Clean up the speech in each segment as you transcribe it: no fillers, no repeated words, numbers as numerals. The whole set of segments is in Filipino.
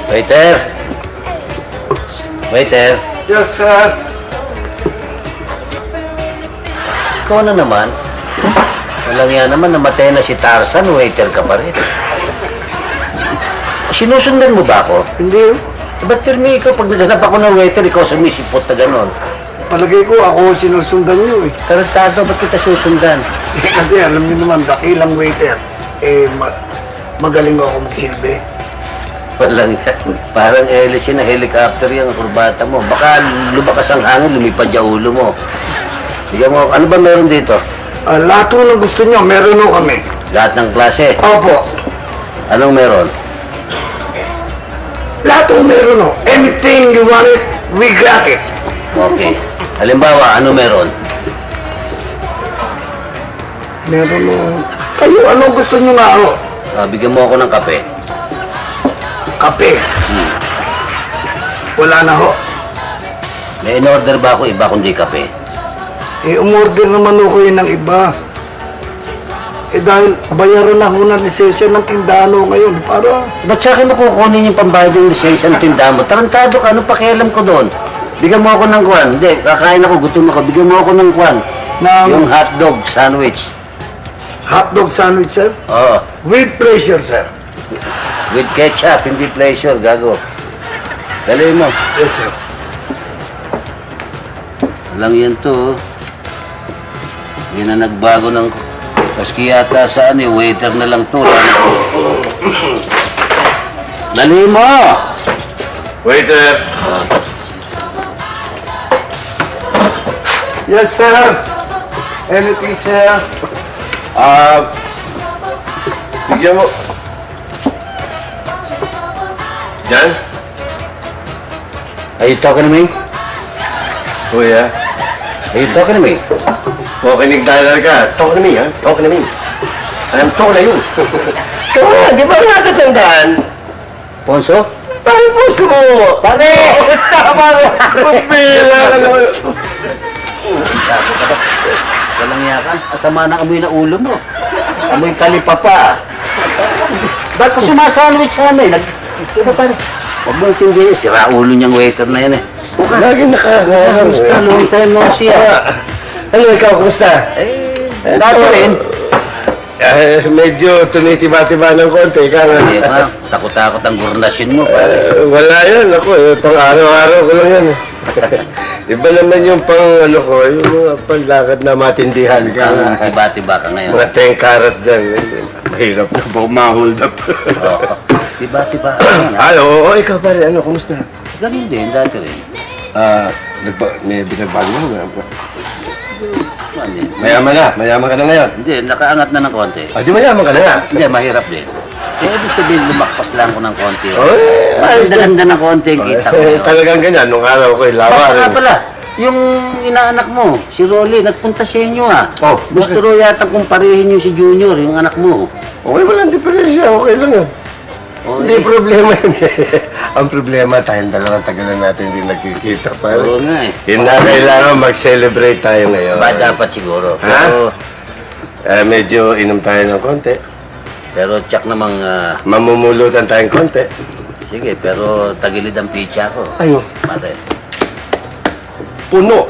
Waiter! Waiter! Yes, sir. Ikaw na naman. Walang yan naman, namatay na si Tarzan, waiter ka pa rin. Sinusundan mo ba ako? Hindi. Ba't pirmi ikaw, pag naghanap ako ng waiter, ikaw sumisipot na gano'n? Palagay ko ako sinusundan niyo eh. Tarantado, ba't kita susundan? Kasi alam niyo naman, dakilang waiter. Magaling ako magsilbi. Walang yan. Parang hélice na helicopter yung kurbata mo. Baka lumakas ang hangin, lumipad yung ulo mo. Sige mo, ano ba meron dito? Lahat ng gusto niyo, meron ho kami. Lahat ng klase? Opo. Anong meron? Lahat ng meron ho. Anything you want it, we got it. Okay. Halimbawa, ano meron? Meron ho. Kayo, anong gusto niyo nga ho? Bigyan mo ako ng kape. Kape. Wala na ho. May in-order ba ako iba kundi kape? Umorder naman ho kayo ng iba. Dahil bayaran na ho ng lisensya ng tindahan ho ngayon. Para... Ba't sa akin mo kukunin yung pambayad ng lisensya ng tindahan mo? Tarantado ka, anong pakialam ko doon? Bigyan mo ako ng kwan. Hindi, kakain ako, gutom ako. Bigyan mo ako ng kwan. Yung hotdog sandwich. Hotdog sandwich, sir? Oo. With pleasure, sir. With ketchup, hindi pleasure, gago. Dali mo. Yes, sir. Walang yan to. Hindi na nagbago ng... Paski yata saan eh, waiter na lang to. Dali mo! Waiter! Yes, sir. Anything, sir? Bigyan mo. Jan? Are you talking to me? Kuya? Are you talking to me? Makinig tayo ka. Talk to me, ha? Talk to me. I'm talk na yun. Kaya, di ba natatandaan? Ponso? Bakit puso mo? Pare! Tama mo! Pupila ka naman. Walang yakan. Asama na amoy na ulo mo. Amoy kalipa pa. Ba't ko sumasandwich sa amin? Diba pare? Huwag mo tindihin. Sira ulo niyang waiter na yan eh. Lagi Kamusta? Long time no see. Ano, ikaw, kumusta? Dato rin. Medyo tunitiba-tiba ng konti. Hindi pa. Takot-takot ang gurnasyon mo. Wala yan. Ako, pang araw-araw ko lang yan. Iba naman yung pang, ano ko, yung mga panlakad na matindihan ka. Tiba-tiba ka ngayon. Mga 10 karat dyan. Mahirap na po ma-hold up. Tiba-tiba ka Oo, ikaw pare, ano, kumusta? Ganun din, dati rin. May binabago mo. Mayaman ka na ngayon. Hindi, nakaangat na ng konti. Di mayaman ka na nga. Hindi, mahirap din. Ibig sabihin, lumakpas lang ko ng konti. Ayos na. Maganda ng konti ang kita ko. Talagang ganyan, nung araw ko, lawa rin. Pala, yung inaanak mo, si Rolly, nagpunta sa inyo Gusto ro yata kumparihin yung si Junior, yung anak mo. Okay, walang diferensya. Okay lang yun. Hindi problema yun. Ang problema, tayong dalawang tagalan natin hindi nagkikita pa. Oo nga eh. Yun na kailangan mag-celebrate tayo ngayon. Ba dapat siguro. Ha? Medyo inom tayo ng konti. Pero tsak namang... Mamumulutan tayong konti. Sige, pero tagilid ang pizza ko. Ayun. Pare. Puno.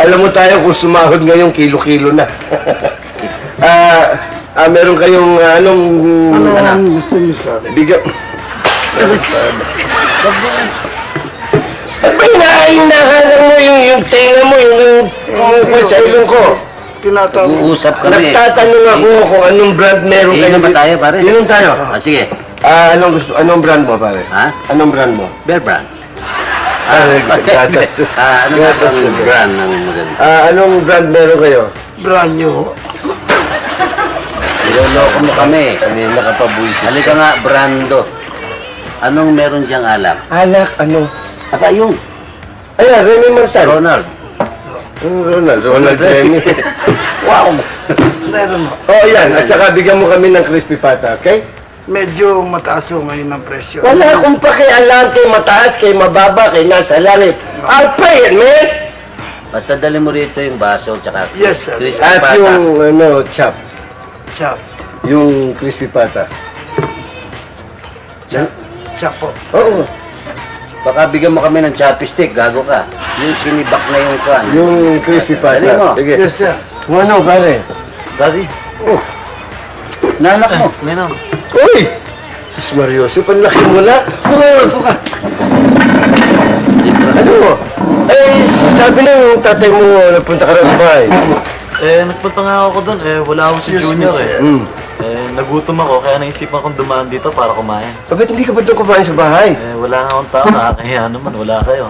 Alam mo tayo kung sumahod ngayon, kilo-kilo na. Meron kayong anong... Ano gusto niyo, sir? Bigyan... At ba hinahanap mo yung tenga mo, yung sa ilong ko? Uusap kami. Nagtatanong ako kung anong brand meron kayo. Inom ba tayo, pare? Inom tayo. Sige. Anong brand mo, pare? Ha? Anong brand mo? Bear brand. Gatas. Ano ba ang brand ng maganda? Anong brand meron kayo? Brand new. Niloloko mo kami. Hindi nakapabuisit. Halika nga, Brando. Anong meron diyang alak? Alak, ano? Aba, yung Ayan, Remy Marcial. Ronald. Ronald Remy. Wow! Meron ho. Oh, yan. At saka bigyan mo kami ng crispy pata, okay? Medyo mataas ho ngayon ng presyo. Wala akong pakialam kay mataas, kay mababa, kay nasa langit. I'll pay it, man! Basta dali mo rito yung baso, tsaka Yes, sir. crispy At pata. yung, chop. Siya. Yung crispy pata. Siya po. Oo. Baka bigyan mo kami ng chopstick, gago ka. Yung sinibak na yung kwan. Yung crispy Dali mo. pata. Sige. Yes, sir. Kung ano, pare? Daddy. Oh. Nanak mo. Ninong. Uy! Sus Marioso, panlaki mo na. Upo ka. Ano mo? Eh, sabi ng tatay mo, nagpunta ka rin sa bahay. Nagpunta nga ako doon. Wala akong si Excuse me, Junior sir. Nagutom ako, kaya naisipan kong dumaan dito para kumain. Bakit hindi ka ba doon kumain sa bahay? Wala nga akong tao, nakakahiya naman, wala kayo.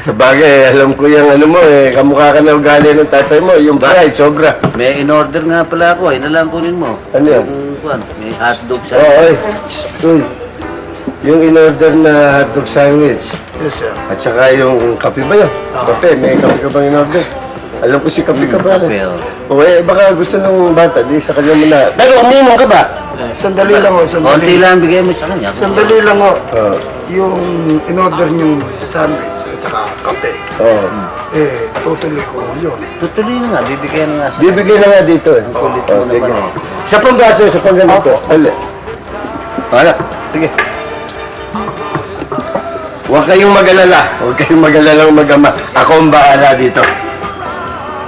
Sa bagay, alam ko yung ano mo kamukha ka na ugali ng tatay mo, yung pride, sobra. May in-order nga pala ako. Ina lang kunin mo. Ano yan? Yung kwan, may hotdog sa... Oo, Uy, yung in-order na hotdog sandwich, Yes, sir. at saka yung kape ba yun? Kape, may kape ka bang in-order? Alam ko si kape ka ba? Kape, oh. O baka gusto ng bata, di sa kanya muna. Pero uminom ka ba? Sandali lang ho, Konti sandali. lang bigay mo sa kanya. Sandali lang ho. Oo. Yung in-order niyong sandwich at saka kape, Oo. tutuloy ko yun. Tutuloy na nga, bibigyan na nga sa Bibigyan na nga dito eh. Kulit Oh, mo sige. naman Sa pambaso, sa pangganito. Ali. Wala. Sige. Huwag kayong mag-alala. Huwag kayong mag-alala mag-ama. Ako ang bahala dito.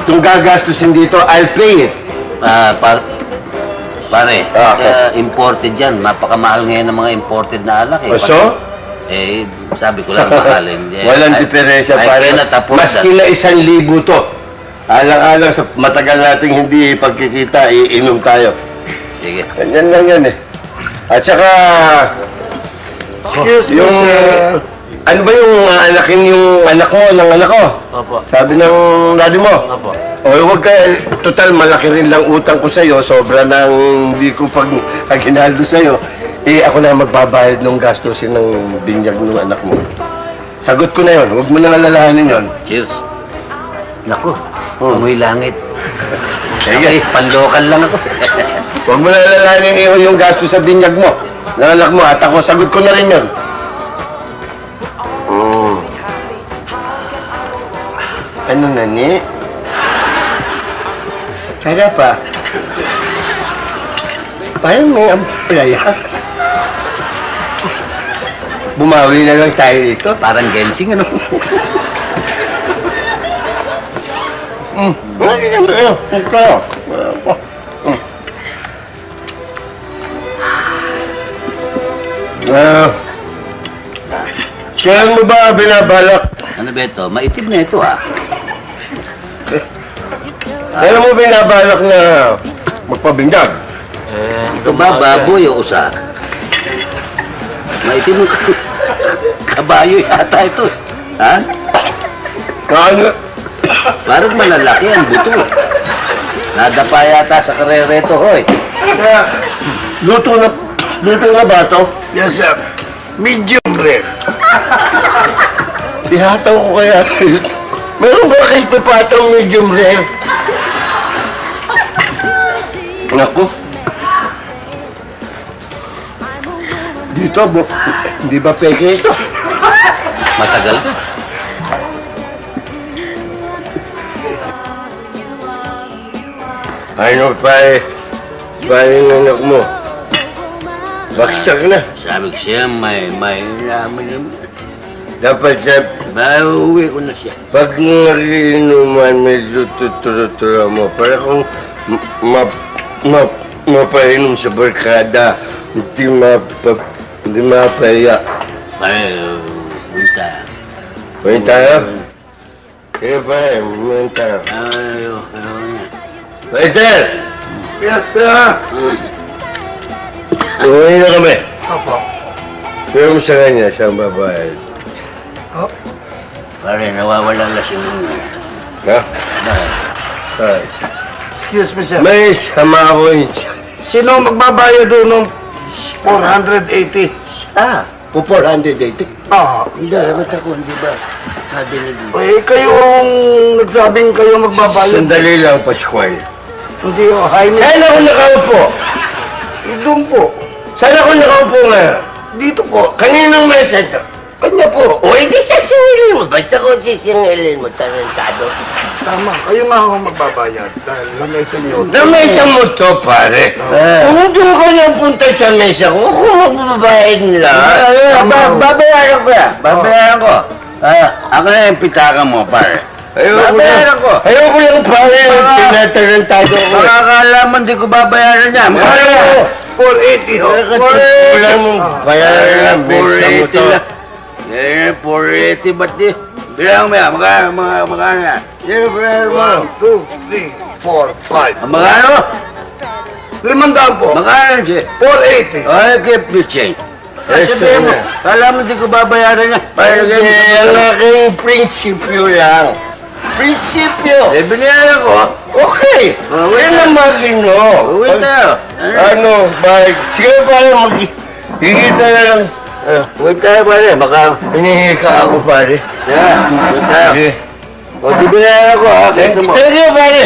Itong gagastusin dito, I'll pay it. Pare, Ah, imported yan. Napakamahal ngayon ng mga imported na alak eh. O so? Sabi ko lang mahalin. Walang diferensya, I pare. cannot afford Maski na 1,000 to. Alang-alang sa matagal nating hindi pagkikita, iinom tayo. Sige. Ganyan lang yan eh. At saka, Excuse me, yung, sir. ano ba yung anakin yung anak mo, ng anak ko? Opo. Sabi ng daddy mo. Opo. O huwag ka, total malaki rin lang utang ko sa'yo, sobra nang hindi ko paghinaldo sa'yo. Ako na magbabayad ng gastusin ng binyag ng anak mo. Sagot ko na yon, huwag mo nang alalahanin yon. Cheers. Naku, amoy langit. Sige. Panlocal lang ako. Huwag mo nang alalahanin yung gasto sa binyag mo, ng anak mo, at ako, sagot ko na rin yon. Ano na ni? Kaya pa. Parang may amplaya. Bumawi na lang tayo dito. Parang Gensing, ano? Kailan mo ba binabalak? Ano ba ito? Maitim na ito, ah. Kailan mo binabalak na magpabindag? Ito ba, baboy o usa? Maitim yung kabayo yata ito. Ha? Kano? Parang malalaki ang buto. Nadapa yata sa karere ito, hoy. Luto na ba ito? Yes, sir. Medium rare. Ihataw ko kaya. Meron ba kayo papatang medium rare? Naku. Dito, hindi ba peke ito? Matagal ka. Ano pa yung anak mo? Baksak na. Sabi ko siya, may naman. Dapat siya, Uwi ko na siya. pag narinuman, medyo tuturo mo. Para kung mapainom sa barkada, hindi mapaya. Ay, punta. Pwede tayo? Kaya pa pwede tayo. Ayaw niya. Waiter! Yes, sir. Uwi na kami. Opo. Pero mo sa kanya, siyang babae. Oh, Pare, nawawalang lasing mo. Ha? Bakit? Ay. excuse me, sir. May sama ako yun. Sino magbabayad doon ng 480? Po 480. Ah, Hindi, dapat ako, hindi ba? Nadinig mo. kayong nagsabing kayo magbabayad. Sandali lang, Pascual. Hindi, hi, Saan ako nakaupo? doon po. Saan ako nakaupo ngayon? Dito po. Kaninong message? Kanya po. O, hindi sisingilin mo. Basta kung sisingilin mo, tarantado. Tama. Kayo nga ako magbabayad dahil lamesa niyo. Na mesa mo to, pare. Kung doon ka na punta sa mesa ko, ako magbabayad nila. Babayaran ko yan. Babayaran ko. Ako na yung pitaka mo, pare. Babayaran ko. Ayoko lang, pare. Tinatarantado ko. Makakalaman di ko babayaran niya. Ayoko. 480 ho. Wala mong bayaran ng mesa mo to. 480 ba't di? Bilang mo yan, magkano yan? Yan, bayaran mo. 1, 2, 3, 4, 5. Magkano? 500 po. Magkano siya? 480. Ay, keep the change. Sabihin mo, kala mo di ko babayaran niya. Ang aking prinsipyo lang. Prinsipyo. Binayaran ko. Okay. Yan ang magino. Uwi tayo. Ano, bike. Sige, pare, hihita na lang. Uwi tayo, pare. Baka... Hinihika ako, pare. Uwi tayo. Sige. O, di binayaran ko, ha? Sige, pare.